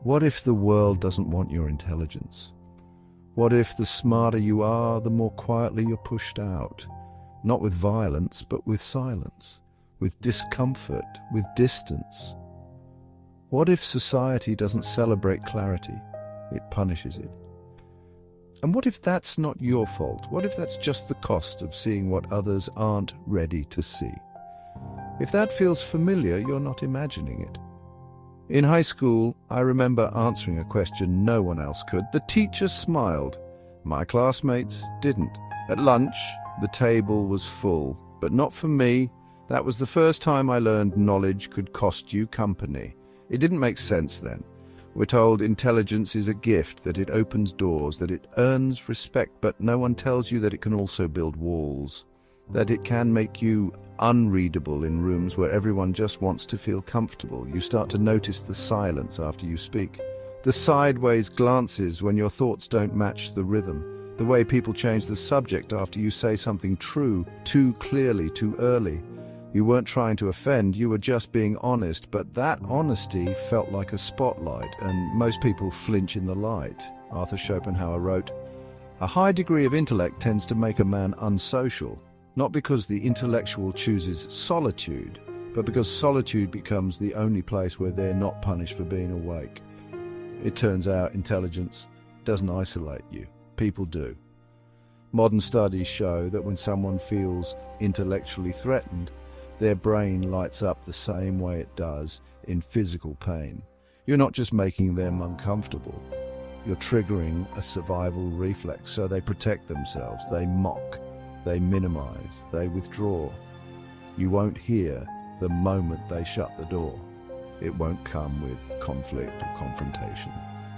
What if the world doesn't want your intelligence? What if the smarter you are, the more quietly you're pushed out? Not with violence, but with silence, with discomfort, with distance. What if society doesn't celebrate clarity? It punishes it. And what if that's not your fault? What if that's just the cost of seeing what others aren't ready to see? If that feels familiar, you're not imagining it. In high school, I remember answering a question no one else could. The teacher smiled. My classmates didn't. At lunch, the table was full, but not for me. That was the first time I learned knowledge could cost you company. It didn't make sense then. We're told intelligence is a gift, that it opens doors, that it earns respect, but no one tells you that it can also build walls, that it can make you unreadable in rooms where everyone just wants to feel comfortable. You start to notice the silence after you speak, the sideways glances when your thoughts don't match the rhythm, the way people change the subject after you say something true, too clearly, too early. You weren't trying to offend, you were just being honest, but that honesty felt like a spotlight, and most people flinch in the light. Arthur Schopenhauer wrote, "A high degree of intellect tends to make a man unsocial, not because the intellectual chooses solitude, but because solitude becomes the only place where they're not punished for being awake." It turns out intelligence doesn't isolate you. People do. Modern studies show that when someone feels intellectually threatened, their brain lights up the same way it does in physical pain. You're not just making them uncomfortable. You're triggering a survival reflex, so they protect themselves, they mock, they minimize, they withdraw. You won't hear the moment they shut the door. It won't come with conflict or confrontation.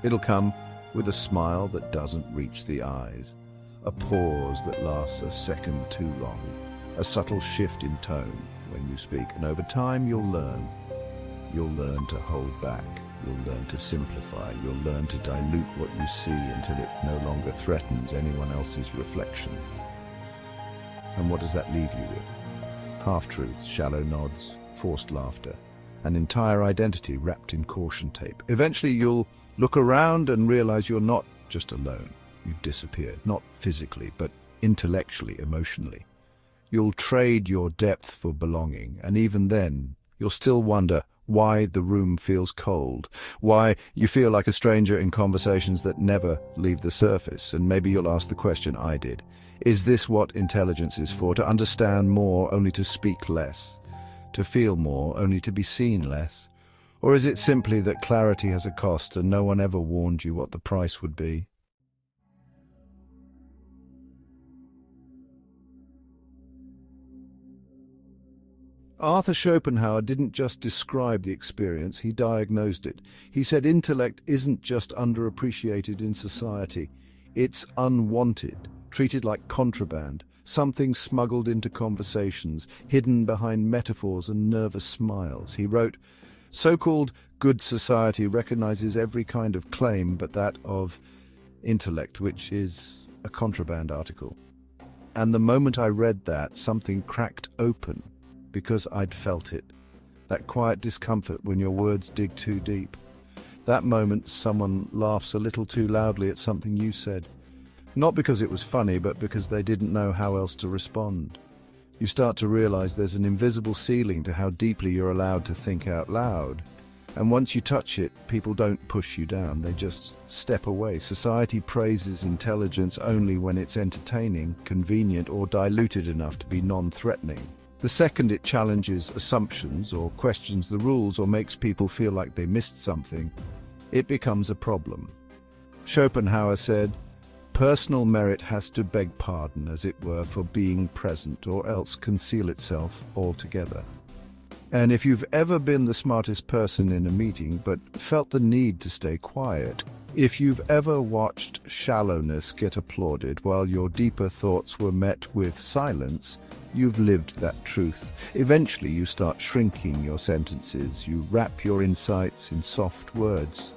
It'll come with a smile that doesn't reach the eyes, a pause that lasts a second too long, a subtle shift in tone when you speak, and over time you'll learn. You'll learn to hold back, you'll learn to simplify, you'll learn to dilute what you see until it no longer threatens anyone else's reflection. And what does that leave you with? Half-truths, shallow nods, forced laughter, an entire identity wrapped in caution tape. Eventually you'll look around and realize you're not just alone. You've disappeared, not physically, but intellectually, emotionally. You'll trade your depth for belonging, and even then, you'll still wonder why the room feels cold, why you feel like a stranger in conversations that never leave the surface. And maybe you'll ask the question I did. Is this what intelligence is for? To understand more, only to speak less? To feel more, only to be seen less? Or is it simply that clarity has a cost and no one ever warned you what the price would be? Arthur Schopenhauer didn't just describe the experience, he diagnosed it. He said intellect isn't just underappreciated in society, it's unwanted, treated like contraband, something smuggled into conversations, hidden behind metaphors and nervous smiles. He wrote, "So-called good society recognizes every kind of claim but that of intellect, which is a contraband article." And the moment I read that, something cracked open, because I'd felt it. That quiet discomfort when your words dig too deep. That moment someone laughs a little too loudly at something you said. Not because it was funny, but because they didn't know how else to respond. You start to realize there's an invisible ceiling to how deeply you're allowed to think out loud. And once you touch it, people don't push you down, they just step away. Society praises intelligence only when it's entertaining, convenient, or diluted enough to be non-threatening. The second it challenges assumptions or questions the rules or makes people feel like they missed something, it becomes a problem. Schopenhauer said, "Personal merit has to beg pardon, as it were, for being present, or else conceal itself altogether." And if you've ever been the smartest person in a meeting but felt the need to stay quiet, if you've ever watched shallowness get applauded while your deeper thoughts were met with silence, you've lived that truth. Eventually you start shrinking your sentences, you wrap your insights in soft words.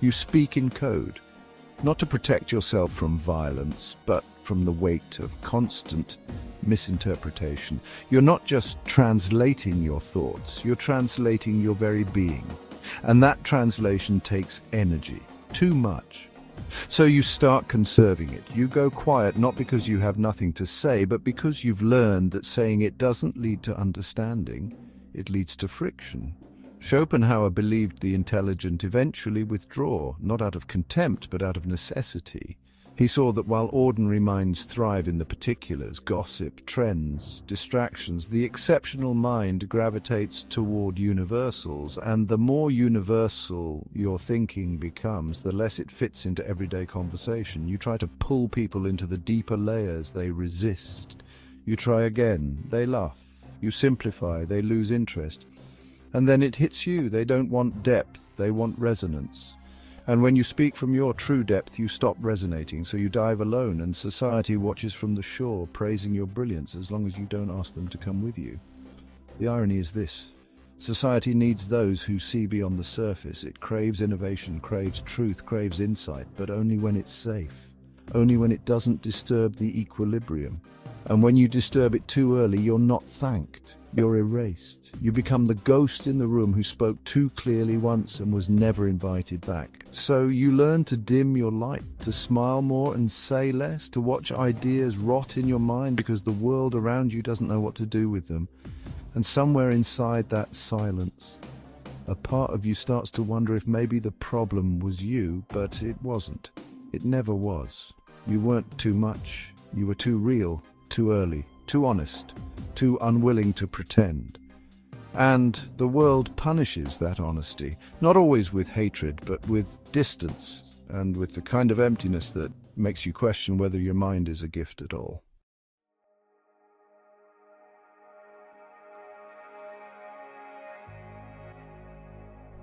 You speak in code, not to protect yourself from violence, but from the weight of constant misinterpretation. You're not just translating your thoughts, you're translating your very being. And that translation takes energy, too much. So you start conserving it. You go quiet not because you have nothing to say, but because you've learned that saying it doesn't lead to understanding, it leads to friction. Schopenhauer believed the intelligent eventually withdraw, not out of contempt, but out of necessity. He saw that while ordinary minds thrive in the particulars, gossip, trends, distractions, the exceptional mind gravitates toward universals, and the more universal your thinking becomes, the less it fits into everyday conversation. You try to pull people into the deeper layers, they resist. You try again, they laugh. You simplify, they lose interest. And then it hits you. They don't want depth, they want resonance. And when you speak from your true depth, you stop resonating, so you dive alone, and society watches from the shore, praising your brilliance as long as you don't ask them to come with you. The irony is this: society needs those who see beyond the surface. It craves innovation, craves truth, craves insight, but only when it's safe, only when it doesn't disturb the equilibrium. And when you disturb it too early, you're not thanked. You're erased. You become the ghost in the room who spoke too clearly once and was never invited back. So you learn to dim your light, to smile more and say less, to watch ideas rot in your mind because the world around you doesn't know what to do with them. And somewhere inside that silence, a part of you starts to wonder if maybe the problem was you, but it wasn't. It never was. You weren't too much. You were too real. Too early, too honest, too unwilling to pretend. And the world punishes that honesty, not always with hatred, but with distance, and with the kind of emptiness that makes you question whether your mind is a gift at all.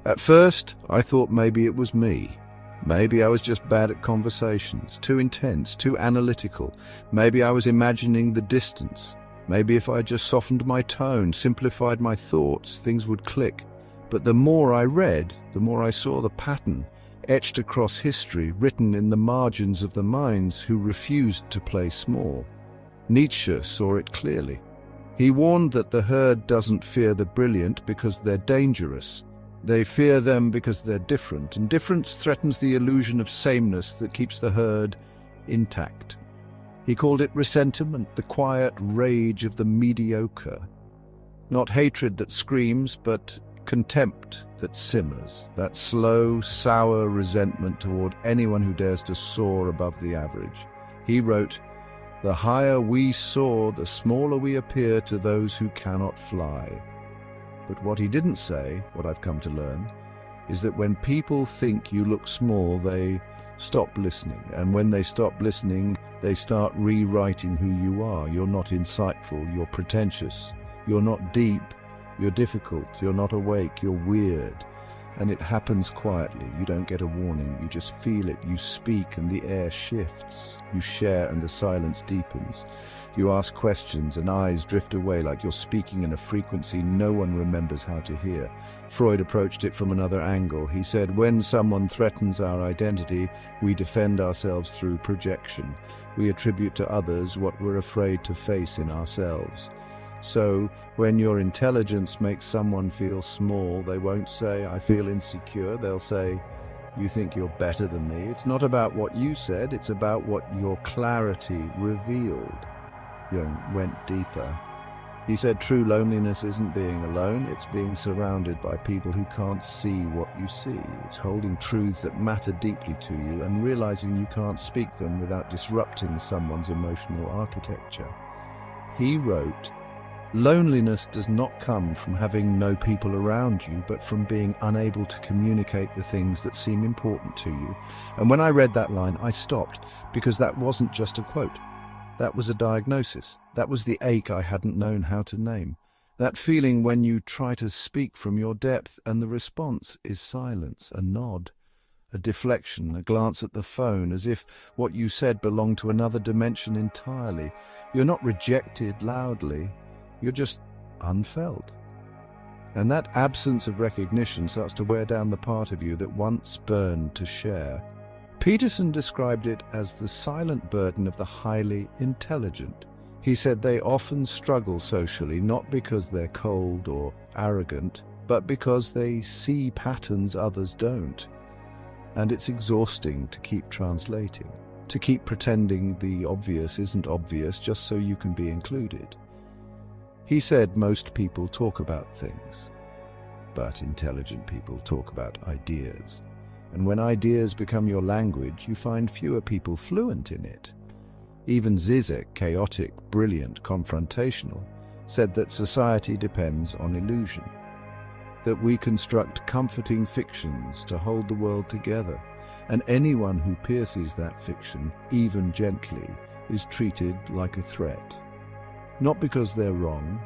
At first, I thought maybe it was me. Maybe I was just bad at conversations, too intense, too analytical. Maybe I was imagining the distance. Maybe if I just softened my tone, simplified my thoughts, things would click. But the more I read, the more I saw the pattern, etched across history, written in the margins of the minds who refused to play small. Nietzsche saw it clearly. He warned that the herd doesn't fear the brilliant because they're dangerous. They fear them because they're different, and difference threatens the illusion of sameness that keeps the herd intact. He called it resentment, the quiet rage of the mediocre. Not hatred that screams, but contempt that simmers, that slow, sour resentment toward anyone who dares to soar above the average. He wrote, "The higher we soar, the smaller we appear to those who cannot fly." But what he didn't say, what I've come to learn, is that when people think you look small, they stop listening. And when they stop listening, they start rewriting who you are. You're not insightful, you're pretentious. You're not deep, you're difficult. You're not awake, you're weird. And it happens quietly. You don't get a warning. You just feel it. You speak and the air shifts. You share and the silence deepens. You ask questions and eyes drift away like you're speaking in a frequency no one remembers how to hear. Freud approached it from another angle. He said, when someone threatens our identity, we defend ourselves through projection. We attribute to others what we're afraid to face in ourselves. So, when your intelligence makes someone feel small, they won't say, I feel insecure. They'll say, you think you're better than me. It's not about what you said, it's about what your clarity revealed. Jung went deeper. He said true loneliness isn't being alone, it's being surrounded by people who can't see what you see. It's holding truths that matter deeply to you and realizing you can't speak them without disrupting someone's emotional architecture. He wrote, loneliness does not come from having no people around you, but from being unable to communicate the things that seem important to you. And when I read that line, I stopped, because that wasn't just a quote. That was a diagnosis. That was the ache I hadn't known how to name. That feeling when you try to speak from your depth and the response is silence, a nod, a deflection, a glance at the phone, as if what you said belonged to another dimension entirely. You're not rejected loudly. You're just unfelt. And that absence of recognition starts to wear down the part of you that once burned to share. Peterson described it as the silent burden of the highly intelligent. He said they often struggle socially, not because they're cold or arrogant, but because they see patterns others don't. And it's exhausting to keep translating, to keep pretending the obvious isn't obvious just so you can be included. He said most people talk about things, but intelligent people talk about ideas. And when ideas become your language, you find fewer people fluent in it. Even Zizek, chaotic, brilliant, confrontational, said that society depends on illusion, that we construct comforting fictions to hold the world together, and anyone who pierces that fiction, even gently, is treated like a threat. Not because they're wrong,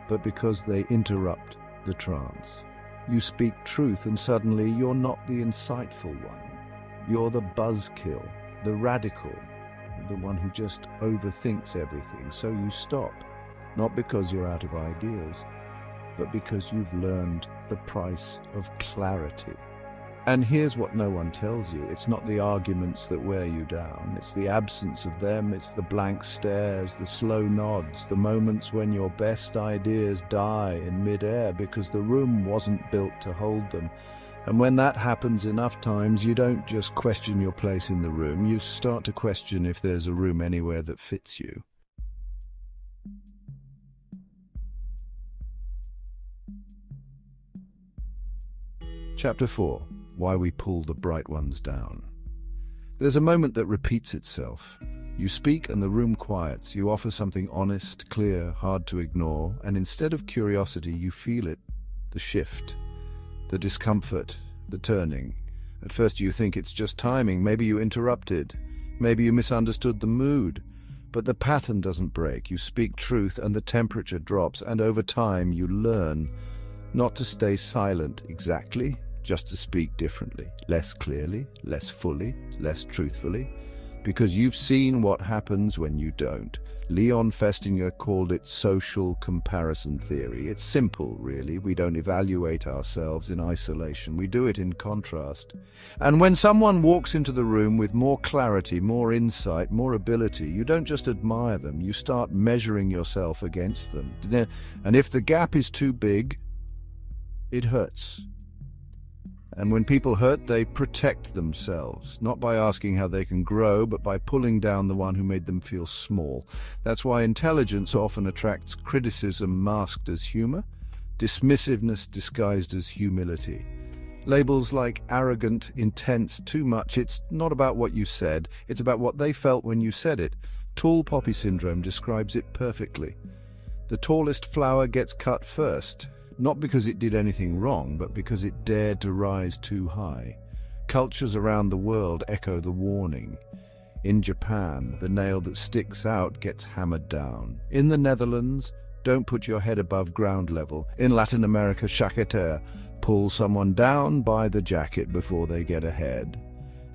but because they interrupt the trance. You speak truth and suddenly you're not the insightful one. You're the buzzkill, the radical, the one who just overthinks everything. So you stop, not because you're out of ideas, but because you've learned the price of clarity. And here's what no one tells you. It's not the arguments that wear you down. It's the absence of them. It's the blank stares, the slow nods, the moments when your best ideas die in midair because the room wasn't built to hold them. And when that happens enough times, you don't just question your place in the room. You start to question if there's a room anywhere that fits you. Chapter 4. Why we pull the bright ones down. There's a moment that repeats itself. You speak and the room quiets. You offer something honest, clear, hard to ignore, and instead of curiosity, you feel it. The shift, the discomfort, the turning. At first you think it's just timing. Maybe you interrupted. Maybe you misunderstood the mood. But the pattern doesn't break. You speak truth and the temperature drops, and over time you learn not to stay silent exactly, just to speak differently, less clearly, less fully, less truthfully, because you've seen what happens when you don't. Leon Festinger called it social comparison theory. It's simple, really. We don't evaluate ourselves in isolation. We do it in contrast. And when someone walks into the room with more clarity, more insight, more ability, you don't just admire them, you start measuring yourself against them. And if the gap is too big, it hurts. And when people hurt, they protect themselves, not by asking how they can grow, but by pulling down the one who made them feel small. That's why intelligence often attracts criticism masked as humor, dismissiveness disguised as humility. Labels like arrogant, intense, too much. It's not about what you said, it's about what they felt when you said it. Tall poppy syndrome describes it perfectly. The tallest flower gets cut first. Not because it did anything wrong, but because it dared to rise too high. Cultures around the world echo the warning. In Japan, the nail that sticks out gets hammered down. In the Netherlands, don't put your head above ground level. In Latin America, chaqueter, pull someone down by the jacket before they get ahead.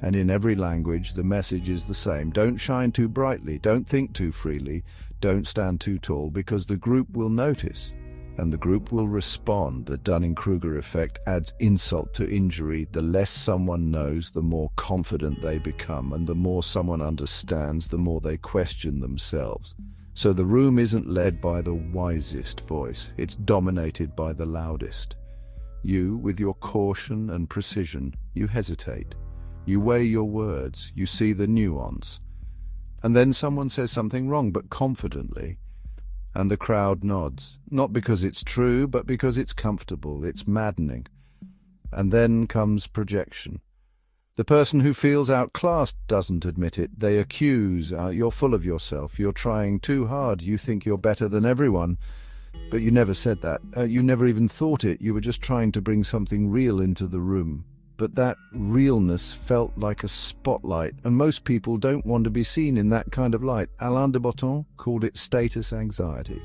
And in every language, the message is the same. Don't shine too brightly, don't think too freely, don't stand too tall, because the group will notice. And the group will respond. The Dunning-Kruger effect adds insult to injury. The less someone knows, the more confident they become, and the more someone understands, the more they question themselves. So the room isn't led by the wisest voice, it's dominated by the loudest. You, with your caution and precision, you hesitate. You weigh your words, you see the nuance. And then someone says something wrong, but confidently, and the crowd nods, not because it's true, but because it's comfortable, it's maddening. And then comes projection. The person who feels outclassed doesn't admit it. They accuse, you're full of yourself, you're trying too hard, you think you're better than everyone. But you never said that. You never even thought it. You were just trying to bring something real into the room. But that realness felt like a spotlight, and most people don't want to be seen in that kind of light. Alain de Botton called it status anxiety.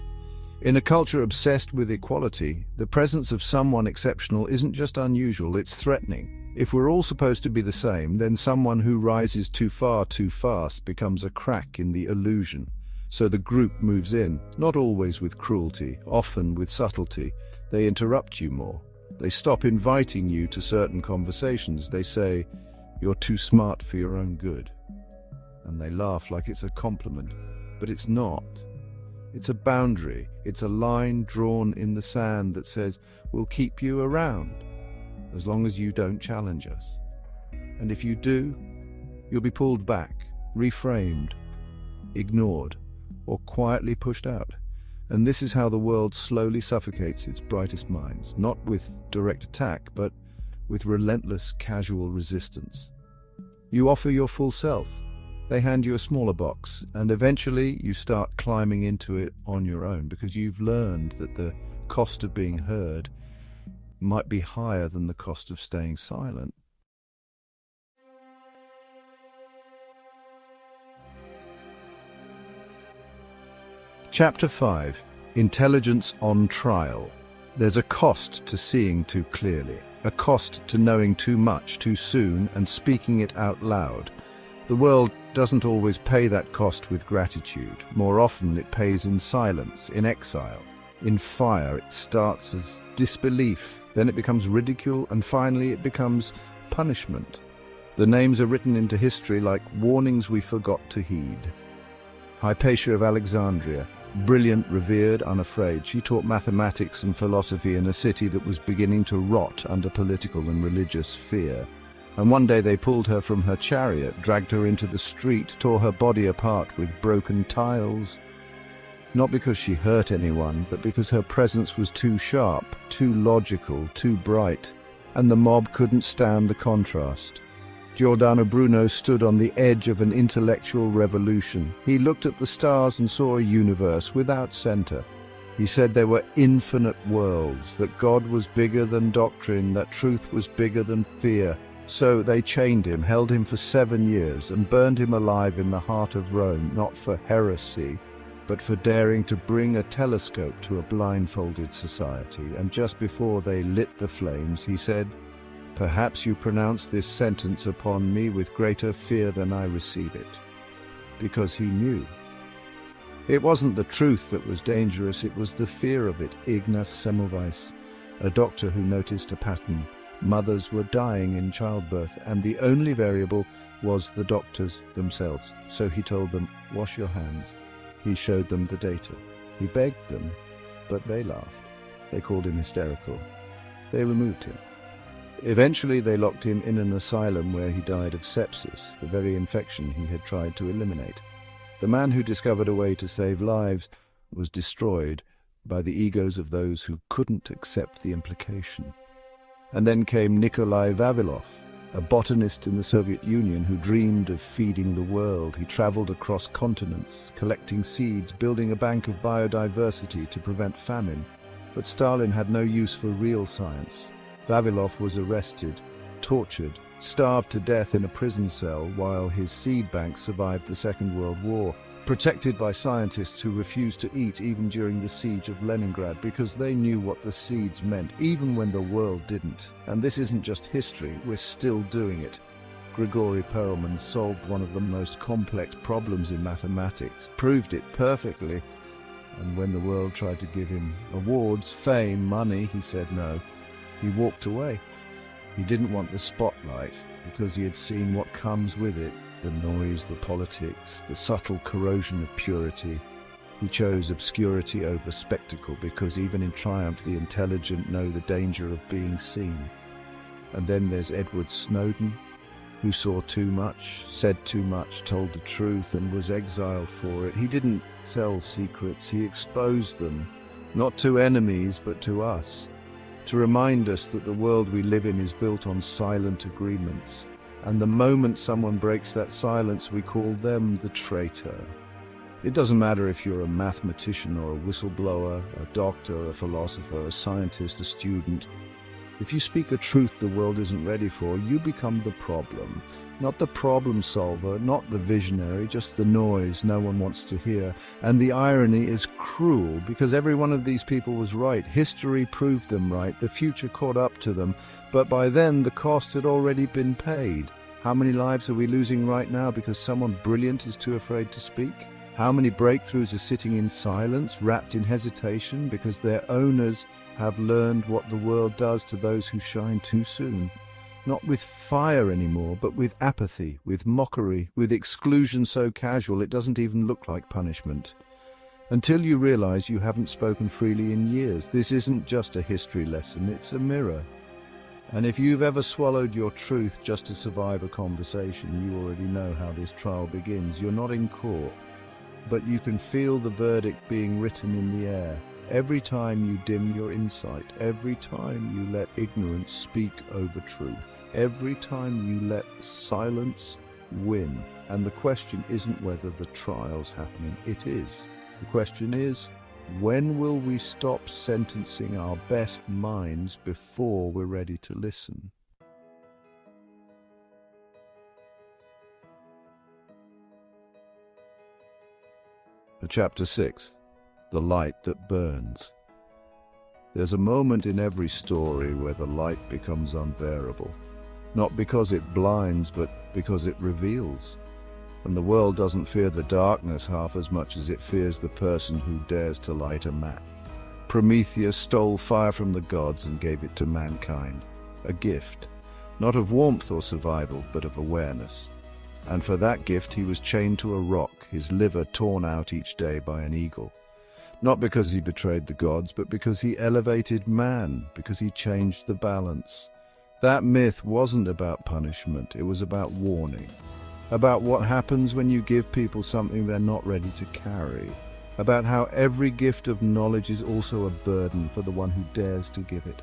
In a culture obsessed with equality, the presence of someone exceptional isn't just unusual, it's threatening. If we're all supposed to be the same, then someone who rises too far too fast becomes a crack in the illusion. So the group moves in, not always with cruelty, often with subtlety. They interrupt you more. They stop inviting you to certain conversations. They say, you're too smart for your own good. And they laugh like it's a compliment, but it's not. It's a boundary. It's a line drawn in the sand that says, we'll keep you around as long as you don't challenge us. And if you do, you'll be pulled back, reframed, ignored, or quietly pushed out. And this is how the world slowly suffocates its brightest minds, not with direct attack, but with relentless casual resistance. You offer your full self. They hand you a smaller box, and eventually you start climbing into it on your own because you've learned that the cost of being heard might be higher than the cost of staying silent. Chapter 5. Intelligence on Trial. There's a cost to seeing too clearly, a cost to knowing too much too soon and speaking it out loud. The world doesn't always pay that cost with gratitude. More often it pays in silence, in exile, in fire. It starts as disbelief, then it becomes ridicule, and finally it becomes punishment. The names are written into history like warnings we forgot to heed. Hypatia of Alexandria, brilliant, revered, unafraid, she taught mathematics and philosophy in a city that was beginning to rot under political and religious fear. And one day they pulled her from her chariot, dragged her into the street, tore her body apart with broken tiles. Not because she hurt anyone, but because her presence was too sharp, too logical, too bright, and the mob couldn't stand the contrast. Giordano Bruno stood on the edge of an intellectual revolution. He looked at the stars and saw a universe without center. He said there were infinite worlds, that God was bigger than doctrine, that truth was bigger than fear. So they chained him, held him for 7 years, and burned him alive in the heart of Rome, not for heresy, but for daring to bring a telescope to a blindfolded society. And just before they lit the flames, he said, "Perhaps you pronounce this sentence upon me with greater fear than I receive it." Because he knew. It wasn't the truth that was dangerous, it was the fear of it. Ignaz Semmelweis, a doctor who noticed a pattern. Mothers were dying in childbirth, and the only variable was the doctors themselves. So he told them, "Wash your hands." He showed them the data. He begged them, but they laughed. They called him hysterical. They removed him. Eventually they locked him in an asylum where he died of sepsis, the very infection he had tried to eliminate. The man who discovered a way to save lives was destroyed by the egos of those who couldn't accept the implication. And then came Nikolai Vavilov, a botanist in the Soviet Union who dreamed of feeding the world. He traveled across continents, collecting seeds, building a bank of biodiversity to prevent famine. But Stalin had no use for real science. Vavilov was arrested, tortured, starved to death in a prison cell while his seed bank survived the Second World War, protected by scientists who refused to eat even during the siege of Leningrad because they knew what the seeds meant, even when the world didn't. And this isn't just history, we're still doing it. Grigori Perelman solved one of the most complex problems in mathematics, proved it perfectly, and when the world tried to give him awards, fame, money, he said no. He walked away. He didn't want the spotlight because he had seen what comes with it, the noise, the politics, the subtle corrosion of purity. He chose obscurity over spectacle because even in triumph the intelligent know the danger of being seen. And then there's Edward Snowden, who saw too much, said too much, told the truth and was exiled for it. He didn't sell secrets, he exposed them, not to enemies but to us, to remind us that the world we live in is built on silent agreements. And the moment someone breaks that silence, we call them the traitor. It doesn't matter if you're a mathematician or a whistleblower, a doctor, a philosopher, a scientist, a student. If you speak a truth the world isn't ready for, you become the problem. Not the problem solver, not the visionary, just the noise no one wants to hear. And the irony is cruel, because every one of these people was right. History proved them right. The future caught up to them. But by then, the cost had already been paid. How many lives are we losing right now because someone brilliant is too afraid to speak? How many breakthroughs are sitting in silence, wrapped in hesitation, because their owners have learned what the world does to those who shine too soon? Not with fire anymore, but with apathy, with mockery, with exclusion so casual it doesn't even look like punishment. until you realize you haven't spoken freely in years. This isn't just a history lesson, it's a mirror. And if you've ever swallowed your truth just to survive a conversation, you already know how this trial begins. You're not in court, but you can feel the verdict being written in the air. Every time you dim your insight, every time you let ignorance speak over truth, every time you let silence win. And the question isn't whether the trial's happening, it is. The question is, when will we stop sentencing our best minds before we're ready to listen? Chapter 6. The Light That Burns. There's a moment in every story where the light becomes unbearable, not because it blinds, but because it reveals. And the world doesn't fear the darkness half as much as it fears the person who dares to light a match. Prometheus stole fire from the gods and gave it to mankind, a gift, not of warmth or survival, but of awareness. And for that gift he was chained to a rock, his liver torn out each day by an eagle. Not because he betrayed the gods, but because he elevated man, because he changed the balance. That myth wasn't about punishment, it was about warning. About what happens when you give people something they're not ready to carry. About how every gift of knowledge is also a burden for the one who dares to give it.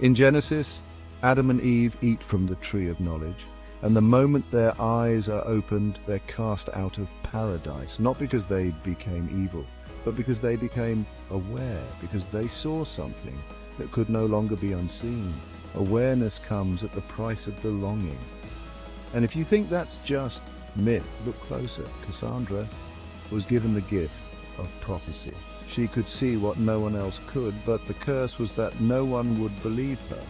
In Genesis, Adam and Eve eat from the tree of knowledge, and the moment their eyes are opened, they're cast out of paradise, not because they became evil, but because they became aware, because they saw something that could no longer be unseen. Awareness comes at the price of belonging. And if you think that's just myth, look closer. Cassandra was given the gift of prophecy. She could see what no one else could, but the curse was that no one would believe her.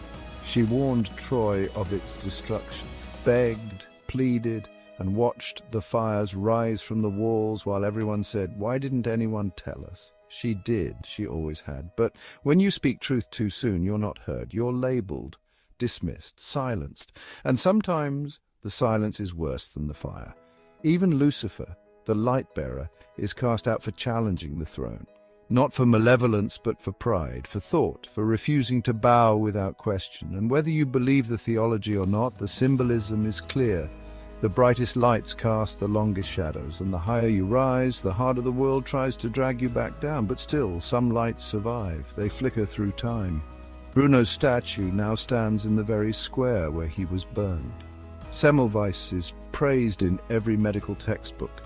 She warned Troy of its destruction, begged, pleaded, and watched the fires rise from the walls while everyone said, "Why didn't anyone tell us?" She did, she always had. But when you speak truth too soon, you're not heard. You're labeled, dismissed, silenced. And sometimes the silence is worse than the fire. Even Lucifer, the light-bearer, is cast out for challenging the throne. Not for malevolence, but for pride, for thought, for refusing to bow without question. And whether you believe the theology or not, the symbolism is clear. The brightest lights cast the longest shadows, and the higher you rise, the harder the world tries to drag you back down. But still, some lights survive. They flicker through time. Bruno's statue now stands in the very square where he was burned. Semmelweis is praised in every medical textbook.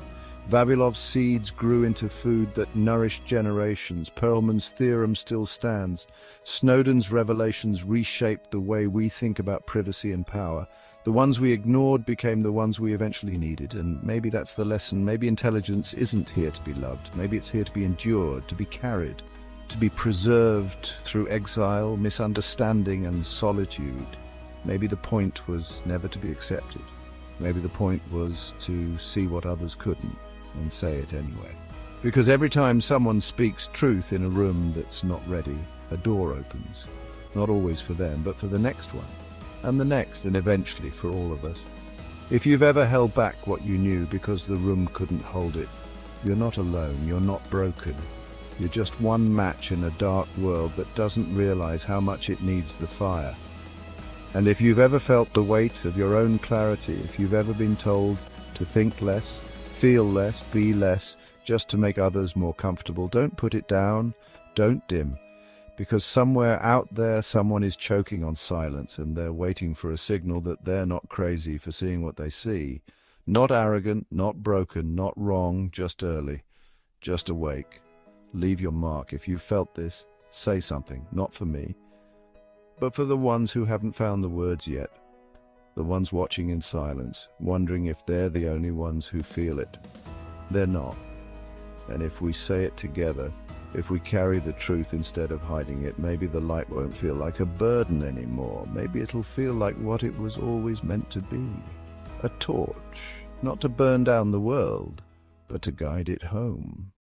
Vavilov's seeds grew into food that nourished generations. Perelman's theorem still stands. Snowden's revelations reshaped the way we think about privacy and power. The ones we ignored became the ones we eventually needed, and maybe that's the lesson. Maybe intelligence isn't here to be loved. Maybe it's here to be endured, to be carried, to be preserved through exile, misunderstanding, and solitude. Maybe the point was never to be accepted. Maybe the point was to see what others couldn't and say it anyway. Because every time someone speaks truth in a room that's not ready, a door opens. Not always for them, but for the next one. And the next, and eventually for all of us. If you've ever held back what you knew because the room couldn't hold it, you're not alone, you're not broken. You're just one match in a dark world that doesn't realize how much it needs the fire. And if you've ever felt the weight of your own clarity, if you've ever been told to think less, feel less, be less, just to make others more comfortable, don't put it down, don't dim. Because somewhere out there, someone is choking on silence, and they're waiting for a signal that they're not crazy for seeing what they see. Not arrogant, not broken, not wrong, just early, just awake. Leave your mark. If you've felt this, say something, not for me, but for the ones who haven't found the words yet, the ones watching in silence, wondering if they're the only ones who feel it. They're not. And if we say it together, if we carry the truth instead of hiding it, maybe the light won't feel like a burden anymore. Maybe it'll feel like what it was always meant to be. A torch, not to burn down the world, but to guide it home.